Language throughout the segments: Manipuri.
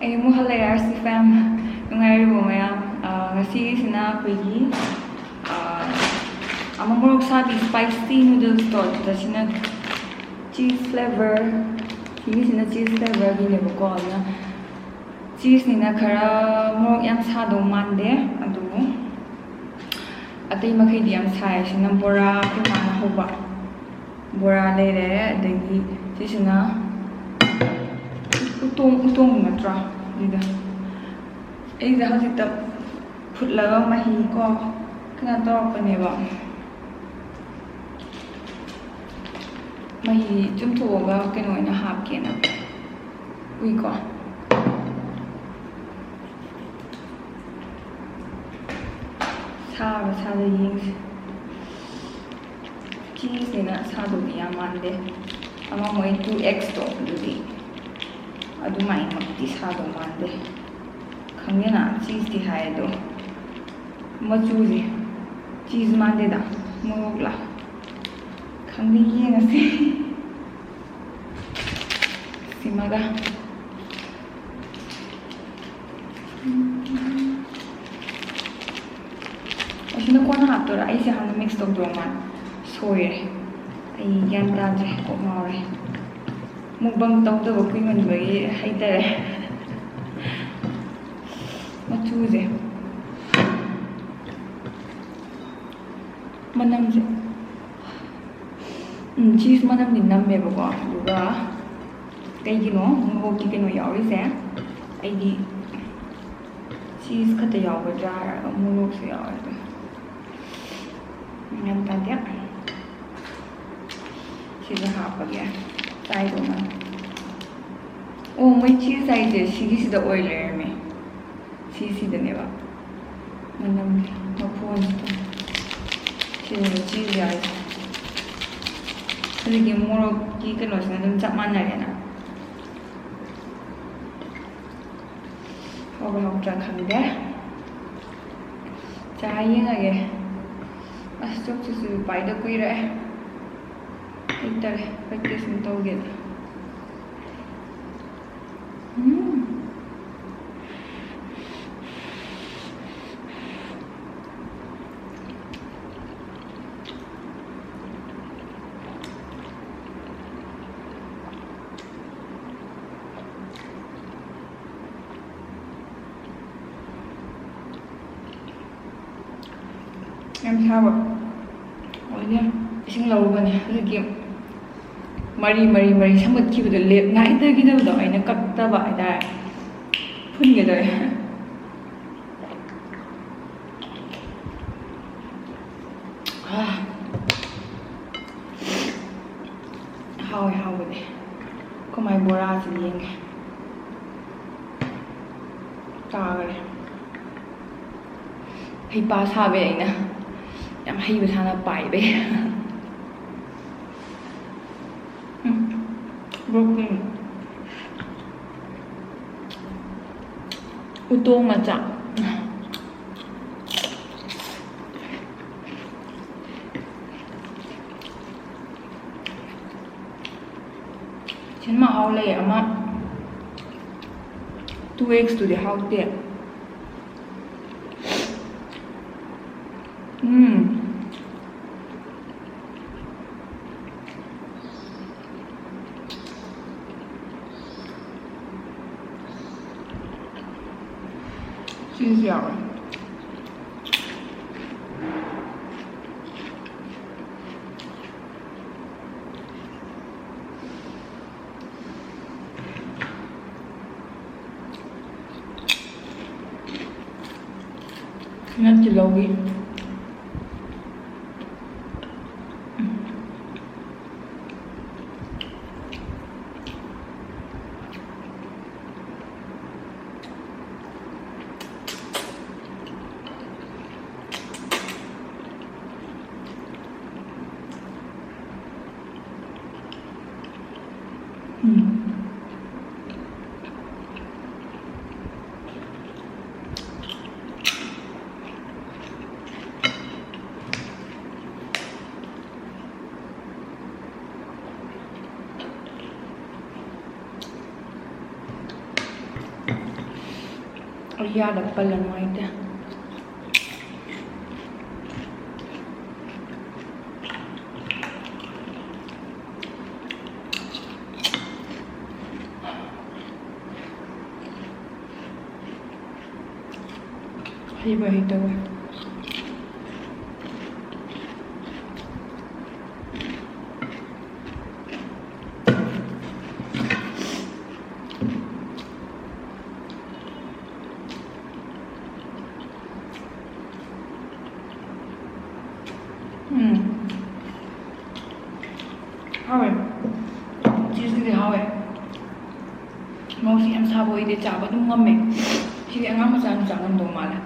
ꯑꯩ ꯑꯃꯨꯛ ꯍꯜꯂꯛꯑꯦ ꯑꯥꯔꯁꯤ ꯐꯦꯝ ꯅꯨꯡꯉꯥꯏꯔꯤꯕꯣ ꯃꯌꯥꯝ ꯉꯁꯤꯒꯤꯁꯤꯅ ꯑꯩꯈꯣꯏꯒꯤ ꯑꯃ ꯃꯣꯔꯣꯛ ꯁꯥꯕꯤ ꯁ꯭ꯄꯥꯏꯁꯤ ꯅꯨꯗꯜꯁꯇꯣ ꯑꯗꯨꯗ cheese flavor ꯁꯤꯒꯤꯁꯤꯅ cheese flavorꯒꯤꯅꯦꯕꯀꯣ ꯑꯗꯨꯅ cheeseꯅꯤꯅ ꯈꯔ ꯃꯣꯔꯣꯛ ꯌꯥꯝ ꯁꯥꯗꯧ ꯃꯥꯟꯗꯦ ꯑꯗꯨꯕꯨ ꯑꯇꯩ ꯃꯈꯩꯗꯤ ꯌꯥꯝ ꯁꯥꯏ ꯁꯤꯅ ꯕꯣꯔꯥ ꯑꯩꯈꯣꯏ ꯃꯥꯅ ꯍꯧꯕ ꯕꯣꯔꯥ ꯂꯩꯔꯦ ꯑꯗꯒꯤ ꯁꯤꯁꯤꯅ ꯎꯇꯣꯡ ꯅꯠꯇ꯭ꯔꯣ ꯑꯗꯨꯗ ꯑꯩꯁꯦ ꯍꯧꯖꯤꯛꯇ ꯐꯨꯠꯂꯒ ꯃꯍꯤ ꯀꯣ ꯀꯩꯅꯣ ꯇꯧꯔꯛꯄꯅꯦꯕ ꯃꯍꯤ ꯆꯨꯝꯊꯣꯛꯑꯒ ꯀꯩꯅꯣ ꯑꯣꯏꯅ ꯍꯥꯞꯀꯦꯅ ꯎꯏꯀꯣ ꯁꯥꯕ ꯁꯥꯗ ꯌꯦꯡꯁꯤ ꯆꯤꯁꯅꯤꯅ ꯁꯥꯗꯧꯗꯤ ꯌꯥꯝ ꯃꯥꯟꯗꯦ ꯑꯃ ꯃꯣꯏ 2x ꯇꯣ ꯑꯗꯨꯗꯤ ꯑꯗꯨꯃꯥꯏꯅꯃꯛꯇꯤ ꯁꯥꯗꯧ ꯃꯥꯟꯗꯦ ꯈꯪꯗꯦꯅ ꯆꯤꯁꯇꯤ ꯍꯥꯏ ꯑꯗꯣ ꯃꯆꯨꯁꯦ ꯆꯤꯁ ꯃꯥꯟꯗꯦꯗ ꯃꯣꯔꯣꯛꯂꯥ ꯈꯪꯗꯦ ꯌꯦꯡꯉꯁꯤ ꯁꯤꯃꯒ ꯑꯁꯤꯅ ꯀꯣꯟꯅ ꯍꯥꯞꯇꯣꯏꯔꯥ ꯑꯩꯁꯦ ꯍꯥꯟꯅ ꯃꯤꯛꯁ ꯇꯧꯗꯧ ꯃꯥꯜꯂꯦ ꯁꯣꯏꯔꯦ ꯑꯩ ꯒ꯭ꯌꯥꯟ ꯇꯥꯗ꯭ꯔꯦ ꯀꯣꯛ ꯉꯥꯎꯔꯦ ꯃꯨꯛꯕꯪ ꯇꯧꯗꯕ ꯀꯨꯏꯃꯟꯕꯒꯤ ꯍꯩꯇꯔꯦ ꯃꯆꯨꯁꯦ ꯃꯅꯝꯁꯦ ꯆꯤꯁ ꯃꯅꯝꯗꯤ ꯅꯝꯃꯦꯕꯀꯣ ꯑꯗꯨꯒ ꯀꯩꯒꯤꯅꯣ ꯃꯣꯔꯣꯛꯀꯤ ꯀꯩꯅꯣ ꯌꯥꯎꯔꯤꯁꯦ ꯑꯩꯗꯤ ꯆꯤꯁ ꯈꯛꯇ ꯌꯥꯎꯒꯗ꯭ꯔꯥ ꯍꯥꯏꯔꯒ ꯃꯣꯔꯣꯛꯁꯨ ꯌꯥꯎꯋꯦ ꯑꯗꯨꯝ ꯒ꯭ꯌꯥꯟ ꯇꯥꯗꯦ ꯁꯤꯗ ꯍꯥꯞꯄꯒꯦ ꯆꯥꯏꯗꯧꯅ ꯑꯣ ꯃꯣꯏ ꯆꯤꯁ ꯍꯥꯏꯁꯦ ꯁꯤꯒꯤꯁꯤꯗ ꯑꯣꯏ ꯂꯩꯔꯝꯃꯦ ꯁꯤꯗꯅꯦꯕ ꯃꯅꯝ ꯃꯐꯣꯟꯁꯤꯗ ꯁꯤꯗꯅꯦ ꯆꯤꯁ ꯌꯥꯎꯔꯤꯁꯦ ꯍꯧꯖꯤꯛꯀꯤ ꯃꯣꯔꯣꯛꯀꯤ ꯀꯩꯅꯣꯁꯤꯅ ꯑꯗꯨꯝ ꯆꯞ ꯃꯥꯟꯅꯔꯦꯅ ꯍꯥꯎꯕ꯭ꯔꯥ ꯍꯥꯎꯇ꯭ꯔꯥ ꯈꯪꯗꯦ ꯆꯥ ꯌꯦꯡꯉꯒꯦ ꯑꯁ ꯆꯣꯛꯁꯤꯁꯨ ꯄꯥꯏꯗ ꯀꯨꯏꯔꯛꯑꯦ ꯍꯩꯇꯔꯦ ꯄ꯭ꯔꯦꯛꯇꯤꯁ ꯁꯨꯝ ꯇꯧꯒꯦꯗ ꯌꯥꯝ ꯁꯥꯕ ꯑꯣꯏꯗꯦ ꯏꯁꯤꯡ ꯂꯧꯔꯨꯕꯅꯦ ꯍꯧꯖꯤꯛꯀꯤ ꯃꯔꯤ ꯁꯝꯒꯠꯈꯤꯕꯗꯣ ꯂꯦꯞ ꯅꯥꯏꯗꯈꯤꯗꯕꯗꯣ ꯑꯩꯅ ꯀꯛꯇꯕ ꯍꯥꯏꯇꯥꯔꯦ ꯐꯨꯟꯒꯗꯧꯔꯦ ꯍꯥꯎꯕꯅꯦ ꯀꯃꯥꯏ ꯕꯣꯔꯥꯁꯤ ꯌꯦꯡꯒꯦ ꯇꯥꯈꯔꯦ ꯍꯩꯄꯥ ꯁꯥꯕꯩ ꯑꯩꯅ ꯌꯥꯝ ꯍꯩꯕ ꯁꯥꯅ ꯄꯥꯏꯕꯩ ꯎꯇꯣꯡ ꯃꯆꯥ ꯁꯤꯟ ꯃꯍꯥꯎ ꯂꯩ ꯑꯃ 2x ꯇꯨꯗꯤ ꯍꯥꯎꯇꯦ cheese yağlı. Nanti lagi. ꯌꯥꯗ ꯄꯜꯂ ꯅꯨꯡꯉꯥꯏꯇꯦ ꯍꯩꯕ ꯍꯩꯇꯕ 하웨 치즈들이 하웨 먹으시 ям 사보 이제 짜고 좀 ngâm 시계 ngâm mà sao chẳng ngâm đồ mà là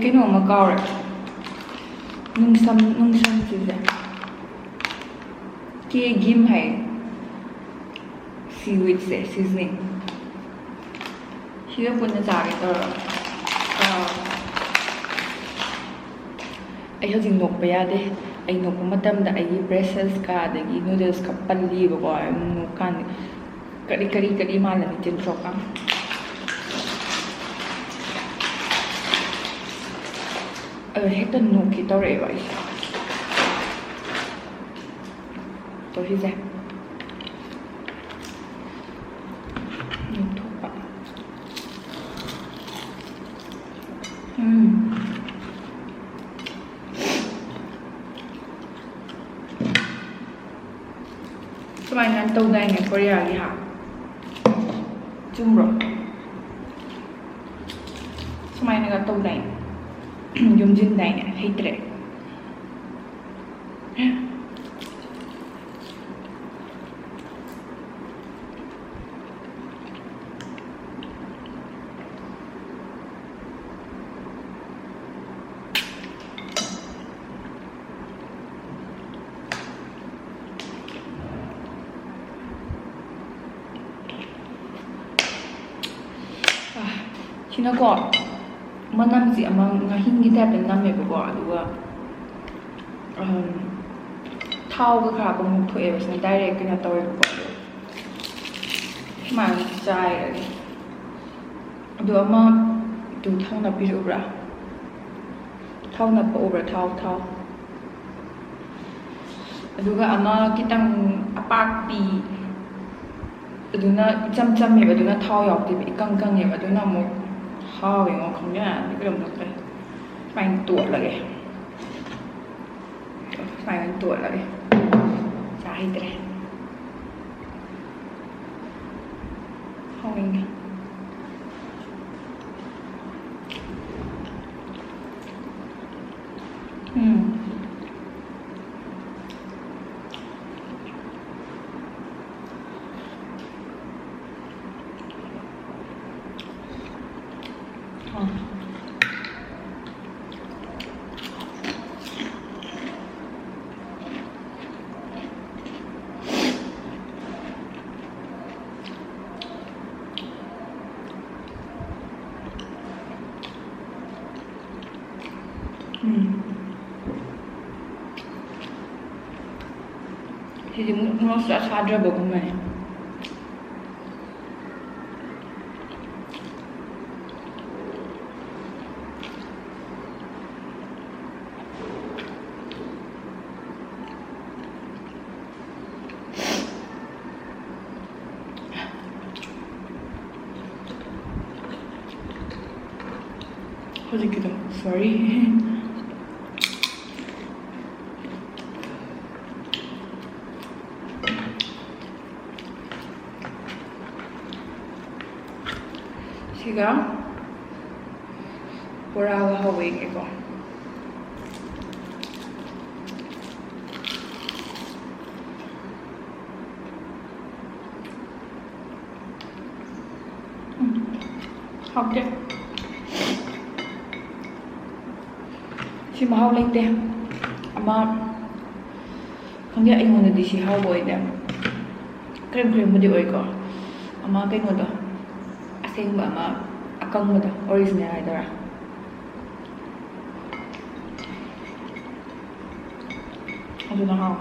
cái nồi mà cao rồi nung sâm gì vậy kia ghim hay seaweed seasoning 시가 보는 자리더라 ꯑꯩ ꯍꯧꯖꯤꯛ ꯅꯣꯛꯄ ꯌꯥꯗꯦ ꯑꯩ ꯅꯣꯛꯄ ꯃꯇꯝꯗ ꯑꯩꯒꯤ ꯕ꯭ꯔꯦꯁꯦꯁꯀ ꯑꯗꯒꯤ ꯅꯨꯗꯜꯁꯀ ꯄꯜꯂꯤꯕꯀꯣ ꯅꯣꯛꯀꯥꯟꯗ ꯀꯔꯤ ꯃꯥꯜꯂꯅꯤ ꯇꯤꯟꯊ꯭ꯔꯣꯛꯀ ꯍꯦꯛꯇ ꯅꯣꯛꯈꯤ ꯇꯧꯔꯛꯑꯦꯕ ꯑꯩꯁꯦ ꯇꯧꯔꯤꯁꯦ ꯅꯣꯛꯊꯣꯛꯄ ꯁꯨꯃꯥꯏꯅ ꯇꯧꯗꯥꯏꯅꯦ ꯀꯣꯔꯤꯌꯥꯒꯤ ꯍꯥ ꯆꯨꯝꯕ꯭ꯔꯣ ꯁꯨꯃꯥꯏꯅꯒ ꯇꯧꯗꯥꯏꯅꯦ ꯌꯣꯝꯖꯤꯟꯗꯥꯏꯅꯦ ꯍꯩꯇ꯭ꯔꯦ 시나고 만남지 아마 흰기 타입의 남매고 아두가 타오가 가고 목토에 무슨 다이렉트 그냥 떠올고 희망 짜이 아두 아마 두 타오나 비르브라 타오나 오브라 타오 아두가 아마 기땅 아빡비 아두나 짬짬이가 아두나 타오 역디비 이깡깡이가 아두나 뭐 하웨 뭐 그냥 그럼 넣게 phải tuột lại kìa phải tuột lại kìa chả hay thế không anh thì nó sẽ xa ra bộ của mình 허지기다 sorry 시가 보라가 하고 이거 할게 지금 하고 있대 아마 ꯈꯪꯗꯦ ꯑꯩꯉꯣꯟꯗꯗꯤ ꯁꯤ ꯍꯥꯎꯕ ꯑꯣꯏꯗꯦ ꯀ꯭ꯔꯦꯝꯕꯨꯗꯤ ꯑꯣꯏꯀꯣ ꯑꯃ ꯀꯩꯅꯣꯗꯣ ꯑꯁꯦꯡꯕ ꯑꯃ ꯑꯀꯪꯕꯗꯣ ꯑꯣꯔꯤꯖꯤꯅꯦꯜ ꯍꯥꯏꯗꯣꯏꯔꯥ ꯑꯗꯨꯅ ꯍꯥꯎ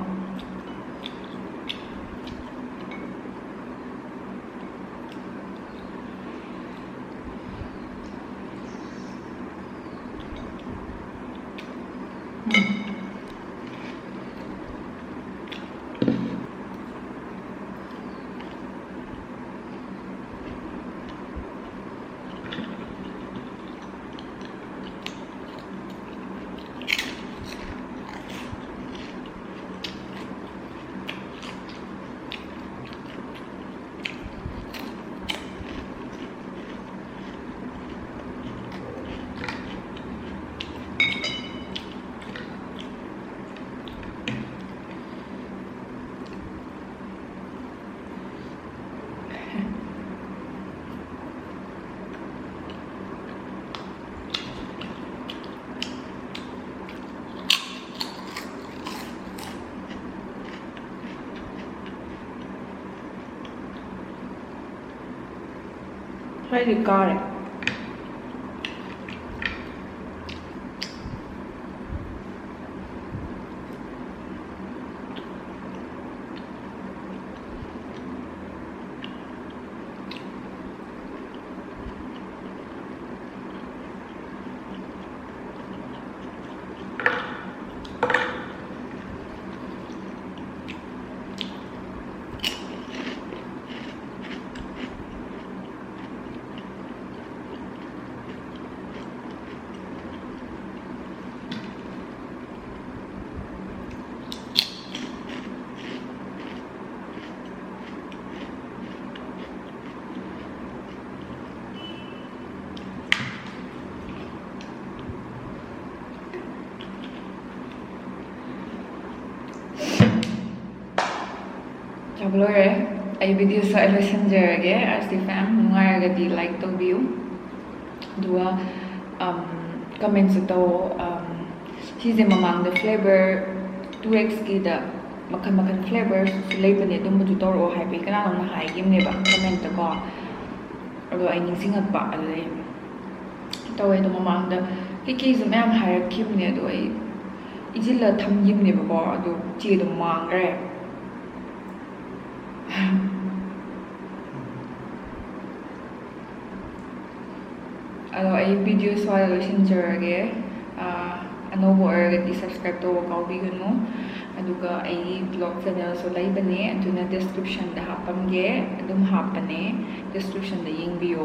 ꯈꯔꯗꯤ ꯀꯥꯔꯦ ꯆꯥꯕ ꯂꯣꯏꯔꯦ ꯑꯩ ꯚꯤꯗꯤꯑꯣꯁꯨ ꯑꯩ ꯂꯣꯏꯁꯤꯟꯖꯔꯒꯦ ꯑꯁꯤ ꯐꯦꯝ ꯅꯨꯡꯉꯥꯏꯔꯒꯗꯤ ꯂꯥꯏꯛ ꯇꯧꯕꯤꯌꯨ ꯑꯗꯨꯒ ꯀꯃꯦꯟꯁꯨ ꯇꯧꯑꯣ ꯁꯤꯁꯦ ꯃꯃꯥꯡꯗ ꯐ꯭ꯂꯦꯚꯔ 2xꯒꯤꯗ ꯃꯈꯜ ꯃꯈꯜ ꯐ꯭ꯂꯦꯚꯔꯁꯨ ꯂꯩꯕꯅꯦ ꯑꯗꯨꯝꯕꯗꯨ ꯇꯧꯔꯛꯑꯣ ꯍꯥꯏꯕꯒꯤ ꯀꯅꯥꯅꯣꯝꯅ ꯍꯥꯏꯈꯤꯕꯅꯦꯕ ꯀꯃꯦꯟꯇꯀꯣ ꯑꯗꯣ ꯑꯩ ꯅꯤꯡꯁꯤꯡꯉꯛꯄ ꯑꯗꯨꯗꯩ ꯇꯧꯋꯦ ꯑꯗꯣ ꯃꯃꯥꯡꯗ ꯀꯩꯀꯩꯁꯨ ꯃꯌꯥꯝ ꯍꯥꯏꯔꯛꯈꯤꯕꯅꯦ ꯑꯗꯣ ꯑꯩ ꯏꯖꯤꯜꯂ ꯊꯝꯈꯤꯕꯅꯦꯕꯀꯣ ꯑꯗꯣ ꯆꯦꯗꯣ ꯃꯥꯡꯈ꯭ꯔꯦ ꯑꯗꯣ ꯑꯩ ꯚꯤꯗꯤꯑꯣ ꯁ꯭ꯋꯥꯏꯗ ꯂꯣꯏꯁꯤꯟꯖꯔꯒꯦ ꯑꯅꯧꯕ ꯑꯣꯏꯔꯒꯗꯤ ꯁꯕꯁꯀ꯭ꯔꯥꯏꯕ ꯇꯧꯕ ꯀꯥꯎꯕꯤꯒꯅꯨ ꯑꯗꯨꯒ ꯑꯩꯒꯤ ꯕ꯭ꯂꯣꯛ ꯆꯦꯅꯦꯜꯁꯨ ꯂꯩꯕꯅꯦ ꯑꯗꯨꯅ ꯗꯤꯁꯀ꯭ꯔꯤꯞꯁꯟꯗ ꯍꯥꯞꯄꯝꯒꯦ ꯑꯗꯨꯝ ꯍꯥꯞꯄꯅꯦ ꯗꯤꯁꯀ꯭ꯔꯤꯞꯁꯟꯗ ꯌꯦꯡꯕꯤꯌꯣ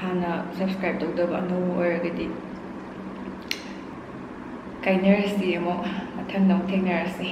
ꯍꯥꯟꯅ ꯁꯕꯁꯀ꯭ꯔꯥꯏꯕ ꯇꯧꯗꯕ ꯑꯅꯧꯕ ꯑꯣꯏꯔꯒꯗꯤ ꯀꯥꯏꯅꯔꯁꯤ ꯑꯃꯨꯛ ꯃꯊꯪꯗ ꯑꯃꯨꯛ ꯊꯦꯡꯅꯔꯁꯤ